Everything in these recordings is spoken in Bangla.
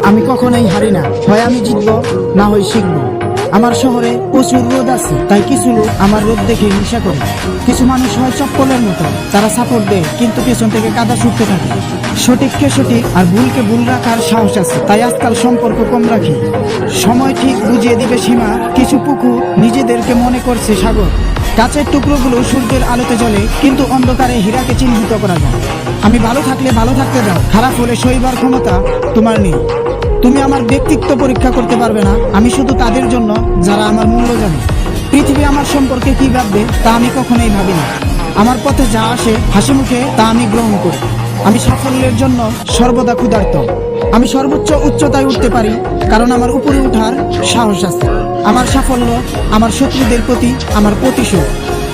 আমি কখনোই হারি না, হয় আমি জিতবো না হয় শিখবো। আমার শহরে প্রচুর রোদ আছে, তাই কিছু লোক আমার রোদ দেখে হিংসা করে। কিছু মানুষ হয় চপ্পলের মতো, তারা সাপোর্ট দেয় কিন্তু পেছন থেকে কাদা ছুটতে থাকে। সঠিককে সঠিক আর ভুলকে ভুল রাখার সাহস আছে, তাই আজকাল সম্পর্ক কম রাখি। সময় ঠিক বুঝিয়ে দিবে সীমা। কিছু পুকুর নিজেদেরকে মনে করছে সাগর। গাছের টুকরোগুলো সূর্যের আলোতে জ্বলে, কিন্তু অন্ধকারে হীরাকে চিহ্নিত করা যায়। আমি ভালো থাকলে ভালো থাকতে দাও, খারাপ হলে সইবার ক্ষমতা তোমার নেই। তুমি আমার ব্যক্তিত্ব পরীক্ষা করতে পারবে না, আমি শুধু তাদের জন্য যারা আমার মূল্য জানে। পৃথিবী আমার সম্পর্কে কি ভাববে তা আমি কখনোই ভাবি না। আমার পথে যা আসে হাসি মুখে তা আমি গ্রহণ করি। আমি সাফল্যের জন্য সর্বদা ক্ষুধার্ত। আমি সর্বোচ্চ উচ্চতায় উঠতে পারি কারণ আমার উপরে ওঠার সাহস আছে। আমার সাফল্য আমার শত্রুদের প্রতি আমার প্রতিশোধ।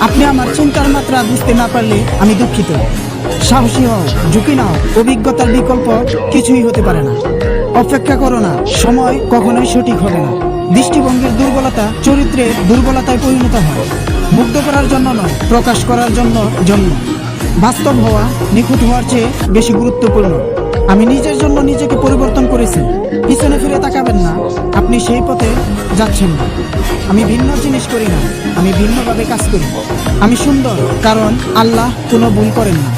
আপনি আমার চিন্তার মাত্রা বুঝতে না পারলে আমি দুঃখিত। সাহসী হও, ঝুঁকি নাও, অভিজ্ঞতার বিকল্প কিছুই হতে পারে না। অপেক্ষা করো না, সময় কখনোই সঠিক হবে না। দৃষ্টিভঙ্গির দুর্বলতা চরিত্রের দুর্বলতায় পরিণত হয়। মুগ্ধ করার জন্য নয়, প্রকাশ করার জন্য। বাস্তব হওয়া নিখুঁত হওয়ার চেয়ে বেশি গুরুত্বপূর্ণ। আমি নিজের জন্য নিজেকে পরিবর্তন করেছি। পিছনে ফিরে তাকাবেন না, আপনি সেই পথে যাচ্ছেন না। আমি ভিন্ন জিনিস করি না, আমি ভিন্নভাবে কাজ করি। আমি সুন্দর কারণ আল্লাহ কোনো ভুল করেন না।